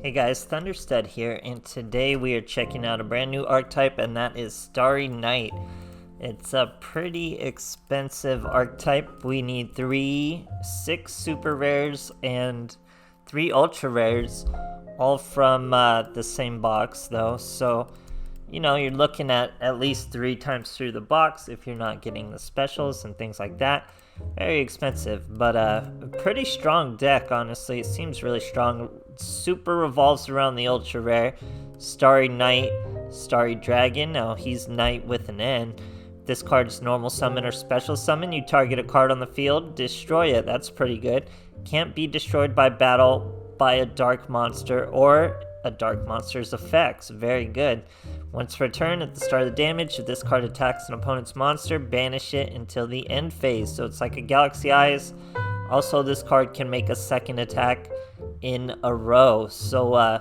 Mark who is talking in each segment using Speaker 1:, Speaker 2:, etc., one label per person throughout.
Speaker 1: Hey guys, THUNDERSTUD here, and today we are checking out a brand new archetype, and that is Starry Night. It's a pretty expensive archetype. We need 6 super rares and 3 ultra rares, all from the same box though, so you're looking at least 3 times through the box if you're not getting the specials and things like that. Very expensive, but a pretty strong deck, honestly. It seems really strong. Super revolves around the ultra rare Starry Night, Starry Dragon. Now he's Knight with an N. This card's normal summon or special summon. You target a card on the field, destroy it. That's pretty good. Can't be destroyed by battle by a dark monster or a dark monster's effects. Very good. Once per turn, at the start of the damage, if this card attacks an opponent's monster, banish it until the end phase. So it's like a Galaxy Eyes. Also, this card can make a second attack in a row. So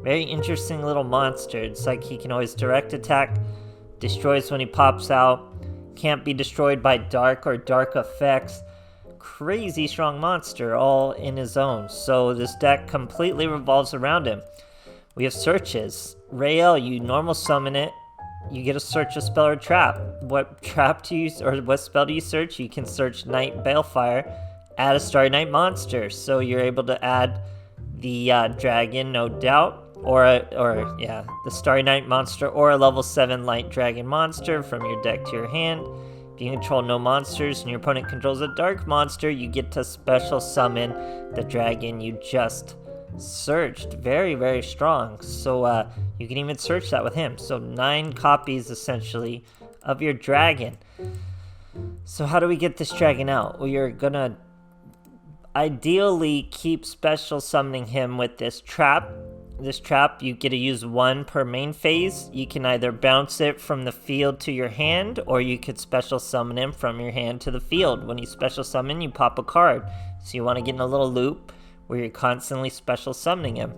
Speaker 1: very interesting little monster. It's like he can always direct attack, destroys when he pops out, can't be destroyed by dark or dark effects. Crazy strong monster all in his own. So this deck completely revolves around him. We have searches. Rael, you normal summon it. You get to search a spell or trap. What trap do you, or what spell do you search? You can search Night Balefire, add a Starry Night monster. So you're able to add the dragon, no doubt, or the Starry Night monster, or a level 7 Light Dragon monster from your deck to your hand. If you control no monsters and your opponent controls a dark monster, you get to special summon the dragon you just searched. Very, very strong. So you can even search that with him. So 9 copies essentially of your dragon. So how do we get this dragon out? Well, you're gonna ideally keep special summoning him with this trap. This trap, you get to use 1 per main phase. You can either bounce it from the field to your hand, or you could special summon him from your hand to the field. When you special summon, you pop a card. So you want to get in a little loop where you're constantly special summoning him.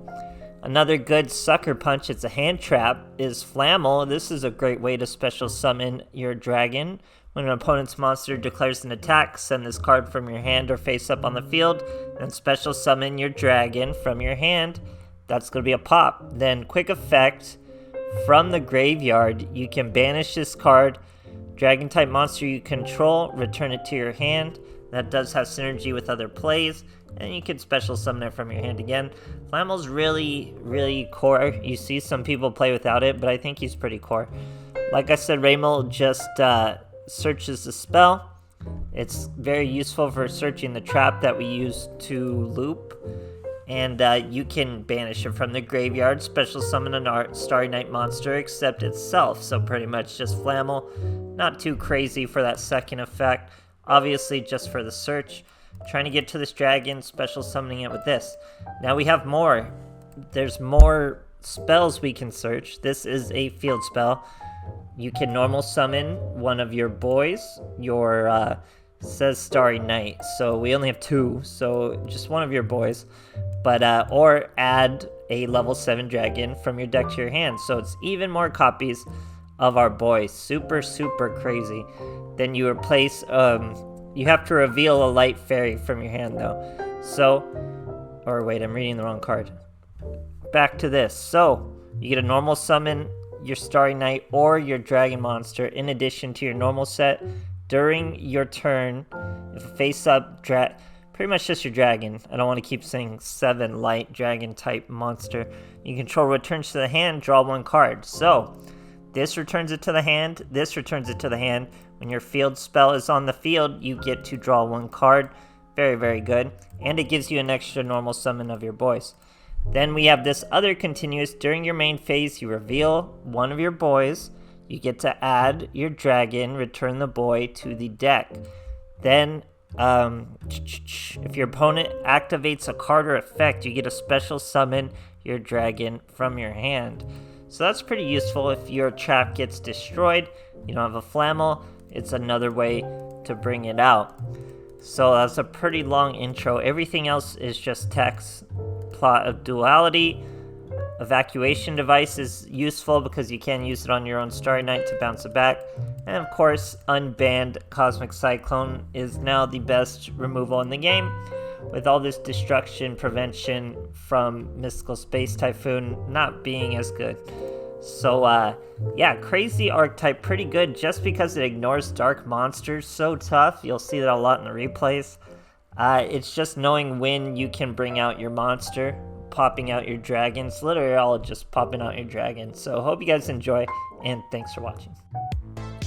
Speaker 1: Another good sucker punch, it's a hand trap, is Flammel. This is a great way to special summon your dragon. When an opponent's monster declares an attack, send this card from your hand or face up on the field, and special summon your dragon from your hand. That's going to be a pop. Then quick effect, from the graveyard, you can banish this card. Dragon type monster you control, return it to your hand. That does have synergy with other plays, and you can special summon it from your hand again. Flammel's really, really core. You see some people play without it, but I think he's pretty core. Like I said, Raymel just searches the spell. It's very useful for searching the trap that we use to loop. And you can banish it from the graveyard, special summon a Starry Night monster, except itself. So pretty much just Flammel. Not too crazy for that second effect. Obviously just for the search. Trying to get to this dragon, special summoning it with this. Now we have more. There's more spells we can search. This is a field spell. You can normal summon one of your boys. Your says Starry Night, so we only have 2, so just one of your boys. But or add a level 7 dragon from your deck to your hand, so it's even more copies of our boys. Super, super crazy. Then you replace you have to reveal a light fairy from your hand though. So, or wait, I'm reading the wrong card. Back to this. So, you get a normal summon your Starry Night or your dragon monster in addition to your normal set during your turn. If a face up pretty much just your dragon. I don't want to keep saying 7 light dragon type monster. You control returns to the hand, draw 1 card. So, this returns it to the hand, this returns it to the hand. When your field spell is on the field, you get to draw 1 card. Very, very good. And it gives you an extra normal summon of your boys. Then we have this other continuous. During your main phase, you reveal one of your boys. You get to add your dragon, return the boy to the deck. Then, if your opponent activates a card or effect, you get a special summon your dragon from your hand. So that's pretty useful if your trap gets destroyed. You don't have a Flammel. It's another way to bring it out. So that's a pretty long intro. Everything else is just text. Plot of Duality. Evacuation device is useful because you can use it on your own Starry Night to bounce it back. And of course, unbanned Cosmic Cyclone is now the best removal in the game. with all this destruction prevention from Mystical Space Typhoon not being as good. So, yeah, crazy archetype, pretty good just because it ignores dark monsters. So tough, you'll see that a lot in the replays. It's just knowing when you can bring out your monster, popping out your dragons, literally all just popping out your dragons. So hope you guys enjoy, and thanks for watching.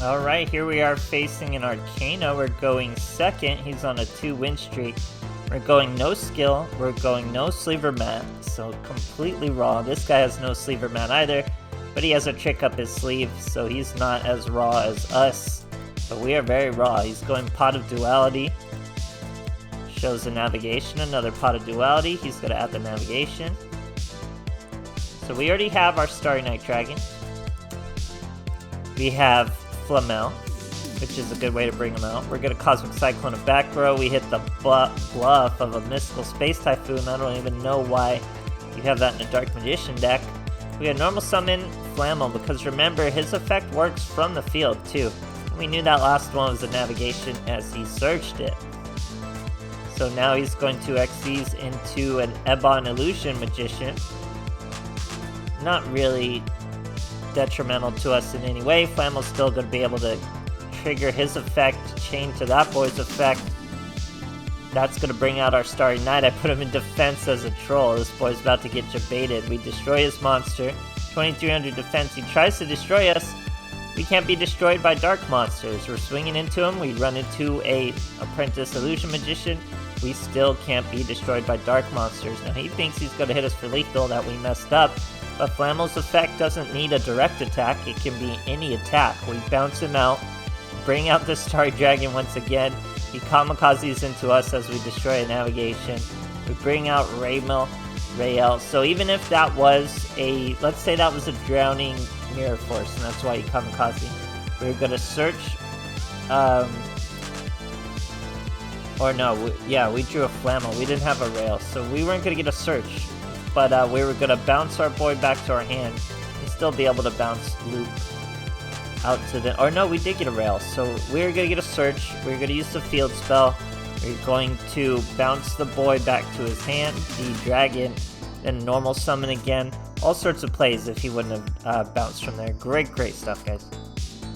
Speaker 1: Alright, here we are facing an Arcana. We're going second. He's on a 2-win streak. We're going no skill. We're going no sleever mat. So completely raw. This guy has no sleever mat either, but he has a trick up his sleeve, so he's not as raw as us. But we are very raw. He's going Pot of Duality. Shows the navigation, another Pot of Duality. He's going to add the navigation. So we already have our Starry Night Dragon. We have Flamel, which is a good way to bring him out. We're going to Cosmic Cyclone a back row. We hit the bluff of a Mystical Space Typhoon. I don't even know why you have that in a Dark Magician deck. We have normal summon Flamel, because remember, his effect works from the field too. And we knew that last one was a navigation as he searched it. So now he's going to Xyz into an Ebon Illusion Magician. Not really detrimental to us in any way. Flamel's still going to be able to trigger his effect, chain to that boy's effect. That's going to bring out our Starry Night. I put him in defense as a troll. This boy's about to get jebaited. We destroy his monster. 2300 defense. He tries to destroy us. We can't be destroyed by dark monsters. We're swinging into him. We run into a Apprentice Illusion Magician. We still can't be destroyed by dark monsters. Now he thinks he's going to hit us for lethal, that we messed up. But Flamel's effect doesn't need a direct attack. It can be any attack. We bounce him out. Bring out the Starry Dragon once again. He kamikazes into us as we destroy a navigation. We bring out Rael. So even if that was let's say that was a drowning Mirror Force, and that's why he kamikaze. We're gonna search, we drew a Flamel. We didn't have a Rail, so we weren't gonna get a search. But we were gonna bounce our boy back to our hand and still be able to bounce loop out to the, or no, we did get a Rail, so we're gonna get a search. We're gonna use the field spell. We're going to bounce the boy back to his hand, the dragon, then normal summon again. All sorts of plays if he wouldn't have bounced from there. Great stuff, guys.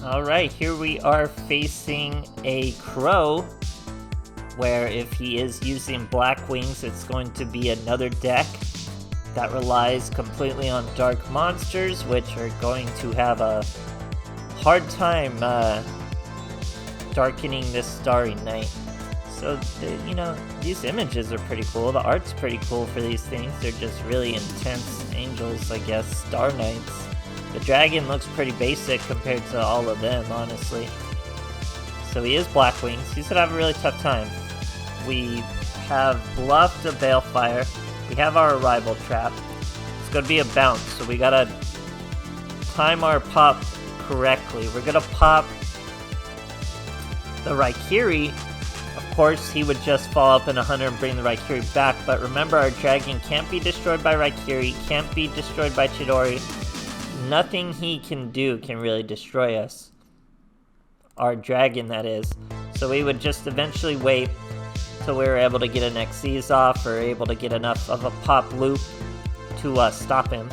Speaker 1: Alright, here we are facing a Crow, where if he is using Black Wings, it's going to be another deck that relies completely on dark monsters, which are going to have a hard time darkening this Starry Night. So, these images are pretty cool. The art's pretty cool for these things. They're just really intense angels, I guess, Star Knights. The dragon looks pretty basic compared to all of them, honestly. So he is Black Wings. He's gonna have a really tough time. We have bluffed a Balefire. We have our Arrival Trap. It's gonna be a bounce, so we gotta time our pop correctly. We're gonna pop the Raikiri. Of course, he would just fall up in a hunter and bring the Raikiri back, but remember, our dragon can't be destroyed by Raikiri, can't be destroyed by Chidori. Nothing he can do can really destroy us. Our dragon, that is. So we would just eventually wait till we were able to get an Xyz off, or able to get enough of a pop loop to stop him.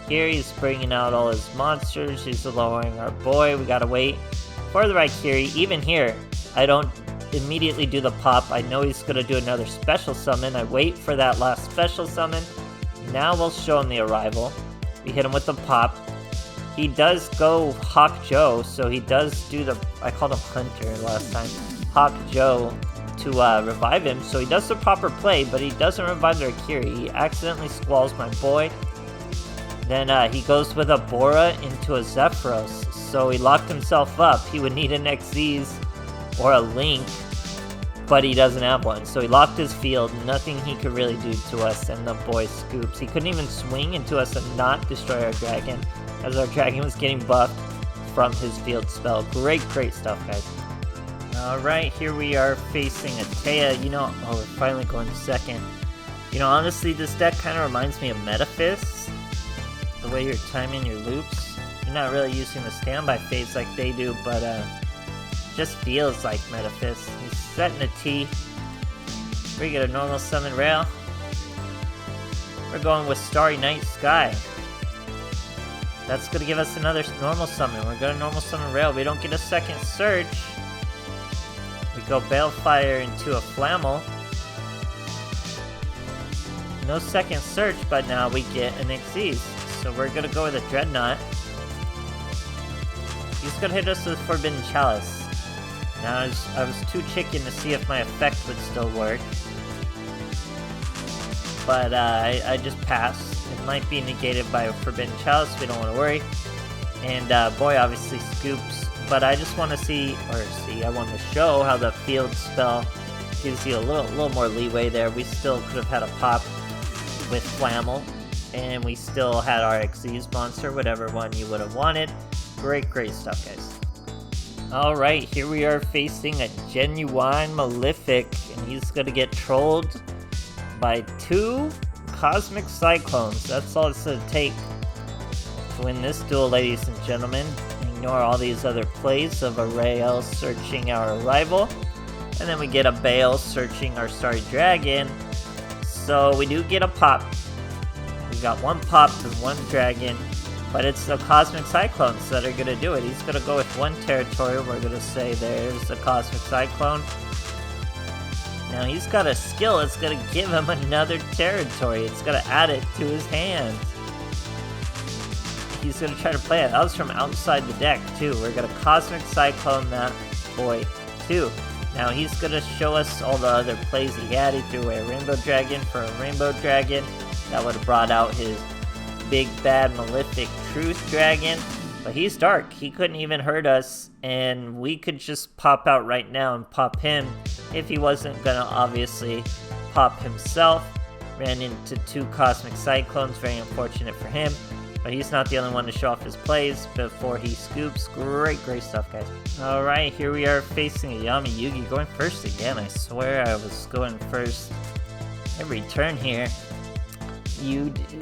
Speaker 1: Here he's bringing out all his monsters. He's lowering our boy. We gotta wait for the Raikiri. Even here, I don't immediately do the pop. I know he's gonna do another special summon. I wait for that last special summon. Now we'll show him the arrival. We hit him with the pop. He does go Hawk Joe, so he does do the, I called him Hunter last time, Hawk Joe to revive him. So he does the proper play, but he doesn't revive the Raikiri. He accidentally squalls my boy. Then he goes with a Bora into a Zephyros. So he locked himself up. He would need an Xyz or a Link, but he doesn't have one. So he locked his field. Nothing he could really do to us, and the boy scoops. He couldn't even swing into us and not destroy our dragon, as our dragon was getting buffed from his field spell. Great stuff, guys. Alright, here we are facing a Taya. We're finally going second. Honestly, this deck kind of reminds me of Metaphys. The way you're timing your loops. You're not really using the standby phase like they do, but just feels like Metaphys. He's setting a T. We get a normal summon rail. We're going with Starry Night Sky. That's gonna give us another normal summon. We're gonna normal summon rail. We don't get a second search. We go Balefire into a Flammel. No second search, but now we get an Xyz. So we're gonna go with a Dreadnought. He's gonna hit us with Forbidden Chalice. Now I was too chicken to see if my effect would still work. But I just passed. It might be negated by a Forbidden Chalice, we don't want to worry. And Boy obviously scoops, but I just want to I want to show how the field spell gives you a little more leeway there. We still could have had a pop with Flammel, and we still had our Xyz monster, whatever one you would have wanted. Great stuff, guys. Alright, here we are facing a genuine Malefic, and he's gonna get trolled by 2 Cosmic Cyclones. That's all it's gonna take to win this duel, ladies and gentlemen. Ignore all these other plays of a Rael searching our rival, and then we get a Bale searching our Starry Dragon. So we do get a pop. We got 1 pop and 1 dragon, but it's the Cosmic Cyclones that are gonna do it. He's gonna go with 1 territory. We're gonna say there's the Cosmic Cyclone. Now he's got a skill that's gonna give him another territory. It's gonna add it to his hand. He's gonna try to play it. That was from outside the deck too. We're gonna Cosmic Cyclone that boy too. Now he's gonna show us all the other plays he had. He threw away a Rainbow Dragon for a Rainbow Dragon. That would have brought out his big bad Malefic Truth Dragon. But he's dark. He couldn't even hurt us, and we could just pop out right now and pop him if he wasn't gonna obviously pop himself. Ran into 2 Cosmic Cyclones, very unfortunate for him. But he's not the only one to show off his plays before he scoops. Great stuff, guys. Alright, here we are facing a Yami Yugi, going first again. I swear I was going first every turn here.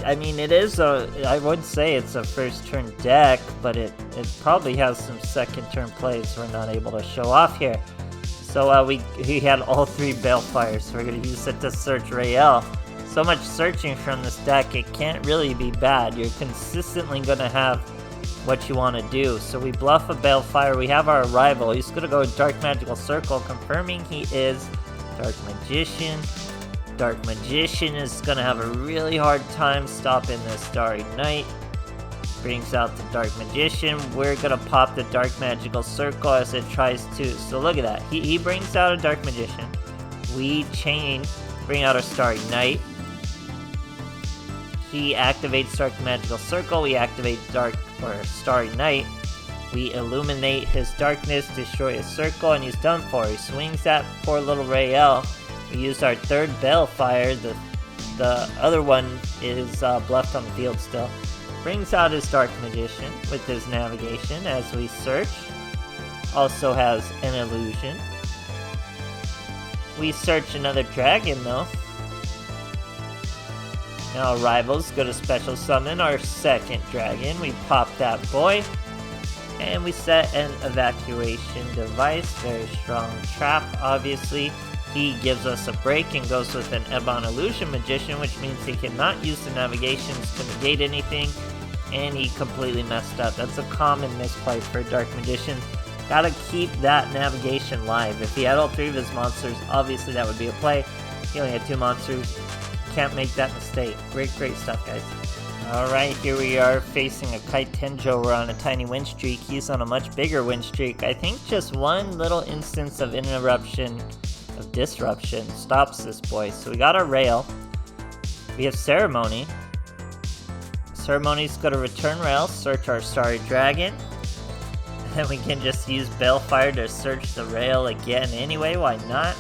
Speaker 1: I mean, it is I would say it's a first turn deck, but it probably has some second turn plays we're not able to show off here. So he had all 3 Balefires, so we're going to use it to search Rael. So much searching from this deck, it can't really be bad. You're consistently going to have what you want to do. So we bluff a Balefire. We have our rival. He's going to go Dark Magical Circle, confirming he is Dark Magician. Dark Magician is going to have a really hard time stopping this Starry Night. Brings out the Dark Magician. We're going to pop the Dark Magical Circle as it tries to. So look at that. He brings out a Dark Magician. We bring out a Starry Night. He activates Dark Magical Circle. We activate Starry Night. We illuminate his darkness, destroy his circle, and he's done for. He swings at poor little Rael. We used our 3rd Balefire. The other one is bluffed on the field still. Brings out his Dark Magician with his navigation as we search. Also has an illusion. We search another dragon though. Now rivals go to special summon our 2nd dragon. We pop that boy. And we set an evacuation device. Very strong trap, obviously. He gives us a break and goes with an Ebon Illusion Magician, which means he cannot use the navigations to negate anything. And he completely messed up. That's a common misplay for Dark Magicians. Gotta keep that navigation live. If he had all 3 of his monsters, obviously that would be a play. He only had 2 monsters. Can't make that mistake. Great stuff, guys. Alright, here we are facing a Kite Tenjo. We're on a tiny win streak. He's on a much bigger win streak. I think just one little instance of disruption stops this boy. So we got our Rail. We have Ceremony. Ceremony's going to return Rail, search our Starry Dragon. And we can just use Balefire to search the Rail again anyway, why not?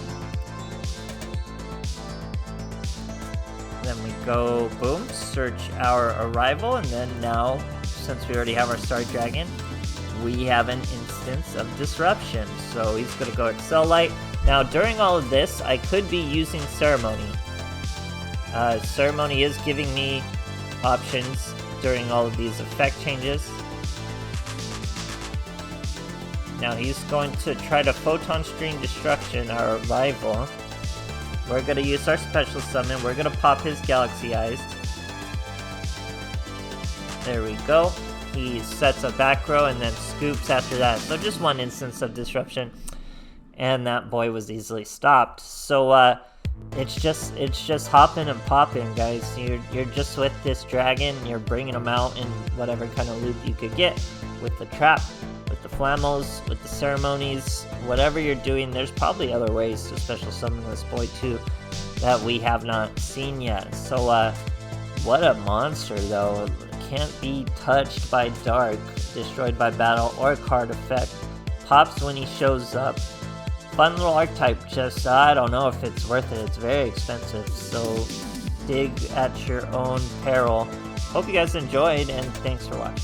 Speaker 1: Then we go, boom, search our Arrival, and then now, since we already have our Starry Dragon, we have an instance of Disruption. So he's going to go Excel Light. Now, during all of this, I could be using Ceremony. Ceremony is giving me options during all of these effect changes. Now he's going to try to Photon Stream Destruction our Arrival. we're gonna use our special summon. We're gonna pop his Galaxy Eyes. There we go. He sets a back row and then scoops after that. So just one instance of disruption. And that boy was easily stopped. So it's just hopping and popping, guys. You're just with this dragon. You're bringing him out in whatever kind of loop you could get with the trap, with the Flammels, with the ceremonies, whatever you're doing. There's probably other ways to special summon this boy too that we have not seen yet. So what a monster though. Can't be touched by dark, destroyed by battle, or card effect. Pops when he shows up. Fun little archetype, just I don't know if it's worth it. It's very expensive, so dig at your own peril. Hope you guys enjoyed, and thanks for watching.